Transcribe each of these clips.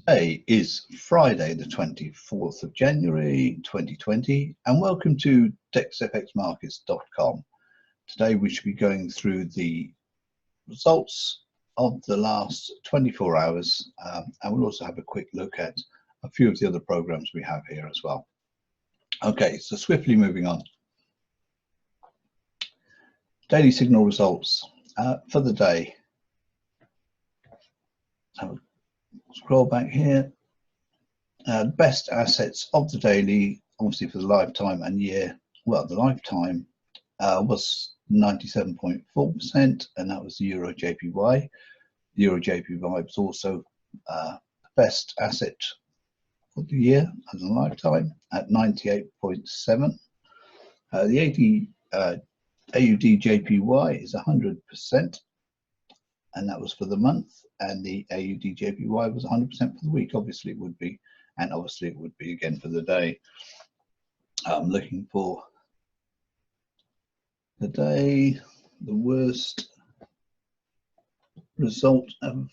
Today is Friday, the 24th of January 2020, and welcome to DexFxMarkets.com. Today we should be going through the results of the last 24 hours, and we'll also have a quick look at a few of the other programs we have here as well. Okay, so swiftly moving on. Daily signal results for the day. Scroll back here. Best assets of the daily, obviously for the lifetime and year. Well, the lifetime was 97.4%, and that was the Euro JPY. The Euro JPY was also best asset for the year and the lifetime at 98.7. The AUD JPY is 100%. And that was for the month, and the AUD JPY was 100% for the week. Obviously it would be, and obviously it would be again for the day. I'm looking for the day. The worst result of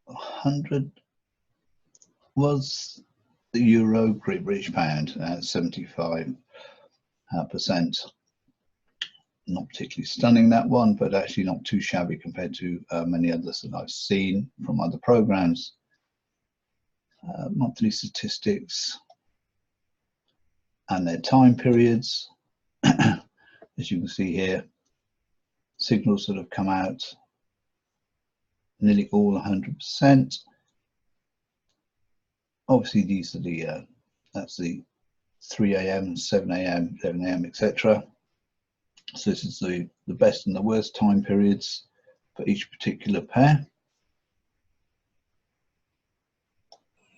100 was the Euro Great British Pound at 75%. Not particularly stunning, that one, but actually not too shabby compared to many others that I've seen from other programs. Monthly statistics and their time periods. As you can see here, signals that have come out nearly all 100%. Obviously these are the that's the 3 a.m., 7 a.m., 11 a.m., etc. So this is the best and the worst time periods for each particular pair.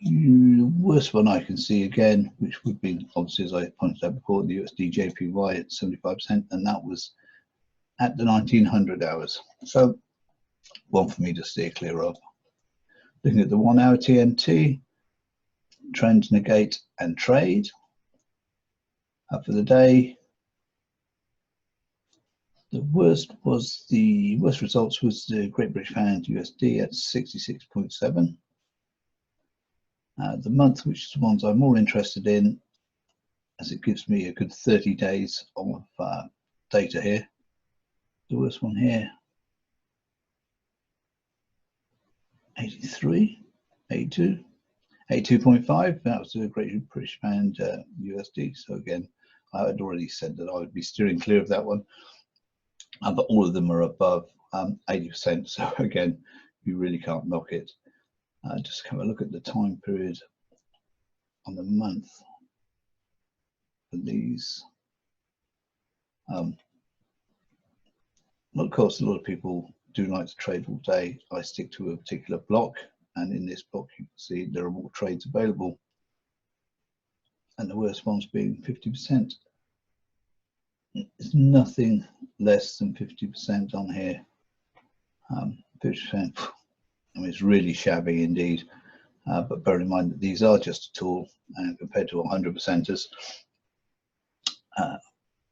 The worst one I can see again, which would be obviously, as I pointed out before, the USD JPY at 75%, and that was at the 1900 hours. So one for me to steer clear of. Looking at the 1 hour TNT, trend, negate, and trade. For the day, the worst results was the Great British Pound USD at 66.7. The month, which is the ones I'm more interested in, as it gives me a good 30 days of data here. The worst one here, 83, 82, 82.5. That was the Great British Pound USD. So again, I had already said that I would be steering clear of that one. But all of them are above 80%, so again, you really can't knock it. Just have a look at the time period on the month for these. Of course, a lot of people do like to trade all day. I stick to a particular block, and in this block you can see there are more trades available, and the worst ones being 50%. It's nothing less than 50% on here. 50%, I mean, it's really shabby indeed. But bear in mind that these are just a tool, and compared to 100%ers,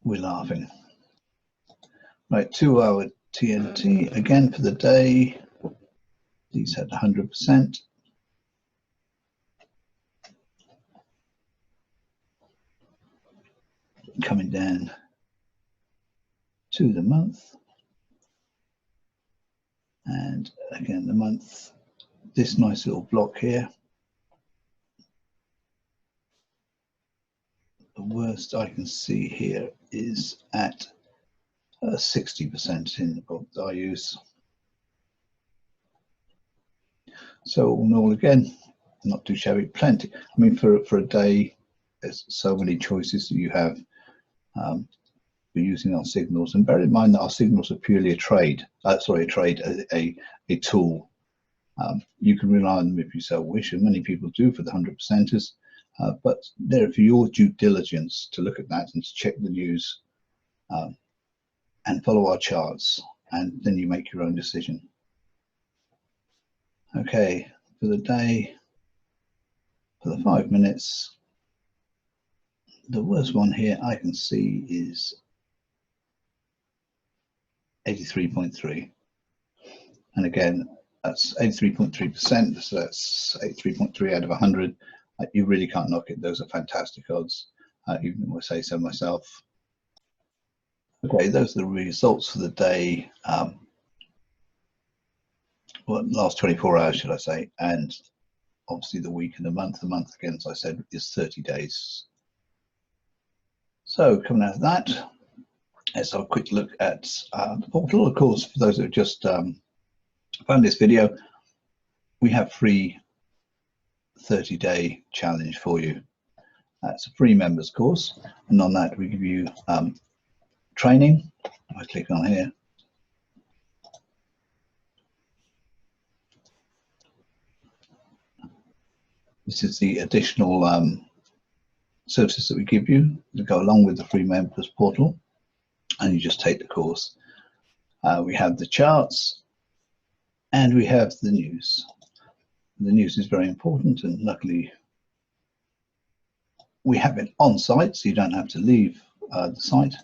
we're laughing. Right, 2 hour TNT again for the day. These had 100%. Coming down to the month, and again the month, this nice little block here, the worst I can see here is at 60% in the block that I use. So all in all, again, not too shabby, plenty. I mean, for a day, there's so many choices that you have. We're using our signals, and bear in mind that our signals are purely a tool. You can rely on them if you so wish, and many people do for the 100%ers, but they're for your due diligence to look at that and to check the news and follow our charts, and then you make your own decision. Okay, for the day, for the 5 minutes, the worst one here I can see is 83.3, and again That's 83.3%. So that's 83.3 out of 100. You really can't knock it. Those are fantastic odds, even if I say so myself. Okay, those are the results for the day. Well, last 24 hours, should I say, and obviously the week and the month. The month, again, as I said, is 30 days. So coming out of that, let's have a quick look at the portal. Of course, for those that have just found this video, we have free 30-day challenge for you. It's a free members course, and on that we give you training. I click on here. This is the additional services that we give you to go along with the free members portal, and you just take the course. We have the charts and we have the news. The news is very important, and luckily we have it on site, so you don't have to leave the site.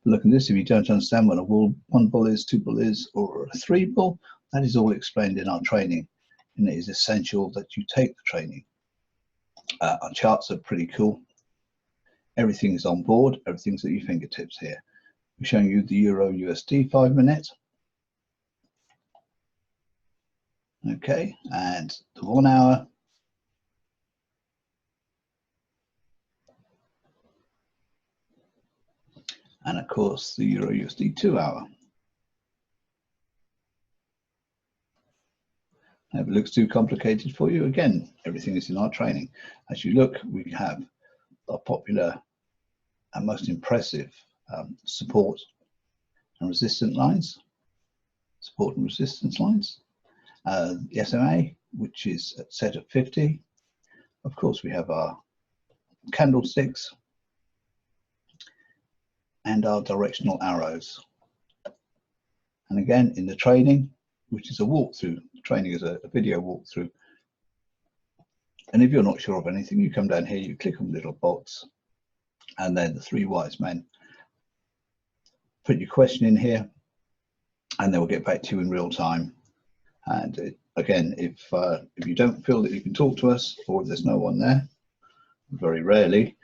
Look at this. If you don't understand what a one bull is, two bull is, or a three bull, that is all explained in our training, and it is essential that you take the training. Our charts are pretty cool. Everything is on board. Everything's at your fingertips here. We're showing you the Euro USD 5 minute. Okay, and the 1 hour. And of course, the Euro USD 2 hour. If it looks too complicated for you, again, everything is in our training. As you look, we have our popular and most impressive support and resistance lines. Support and resistance lines. The SMA, which is set at 50. Of course, we have our candlesticks and our directional arrows. And again, in the training, which is a walkthrough, training is a video walkthrough. And if you're not sure of anything, you come down here, you click on the little box, and then the three wise men. Put your question in here, and they will get back to you in real time. And again, if you don't feel that you can talk to us, or if there's no one there, very rarely,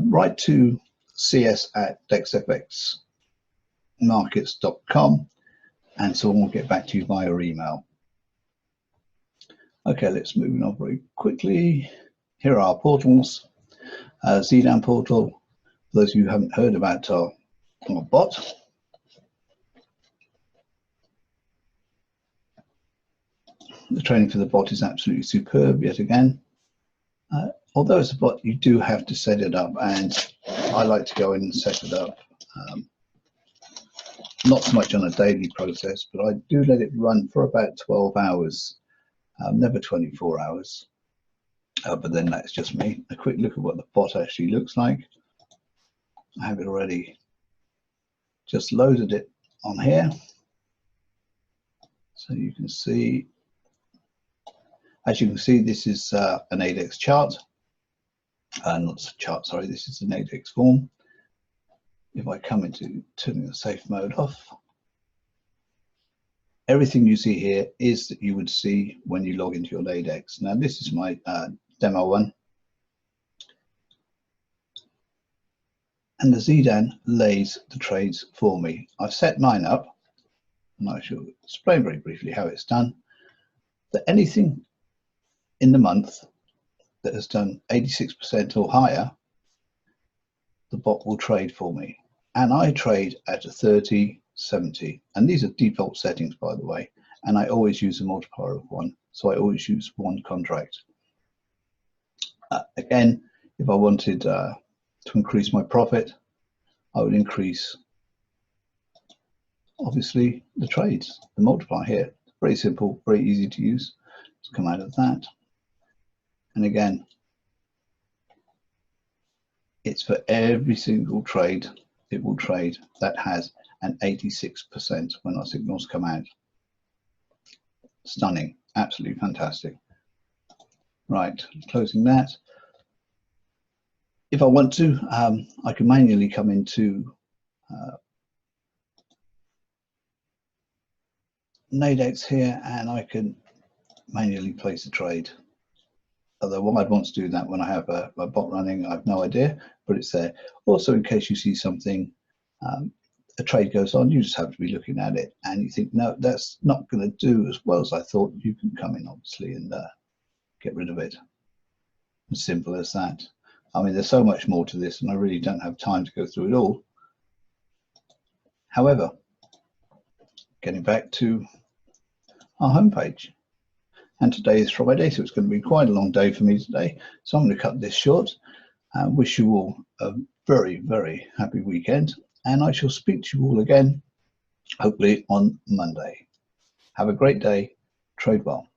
write to cs@dexfxmarkets.com, and someone will get back to you via email. Okay, let's move on very quickly. Here are our portals. ZDAN portal, for those of you who haven't heard about our bot. The training for the bot is absolutely superb yet again. Although it's a bot, you do have to set it up, and I like to go in and set it up. Not so much on a daily process, but I do let it run for about 12 hours, never 24 hours. But then that's just me. A quick look at what the bot actually looks like. I have it already just loaded it on here. So you can see, as you can see, this is an Nadex chart. Not a chart, sorry, this is a Nadex form. If I come into turning the safe mode off, everything you see here is that you would see when you log into your Nadex. Now this is my demo one. And the ZDAN lays the trades for me. I've set mine up, and I shall explain very briefly how it's done. That anything in the month that has done 86% or higher, the bot will trade for me. And I trade at a 30, 70. And these are default settings, by the way. And I always use a multiplier of 1. So I always use one contract. Again, if I wanted to increase my profit, I would increase, obviously, the trades, the multiplier here. Very simple, very easy to use. Let's come out of that. And again, it's for every single trade it will trade that has an 86% when our signals come out. Stunning, absolutely fantastic. Right, closing that. If I want to, I can manually come into Nadex here, and I can manually place a trade. Although why I'd want to do that when I have a bot running, I have no idea, but it's there. Also, in case you see something, a trade goes on, you just have to be looking at it, and you think, no, that's not going to do as well as I thought. You can come in, obviously, and get rid of it. As simple as that. I mean, there's so much more to this, and I really don't have time to go through it all. However, getting back to our homepage, and today is Friday, so it's going to be quite a long day for me today. So I'm going to cut this short. Wish you all a very, very happy weekend, and I shall speak to you all again, hopefully on Monday. Have a great day. Trade well.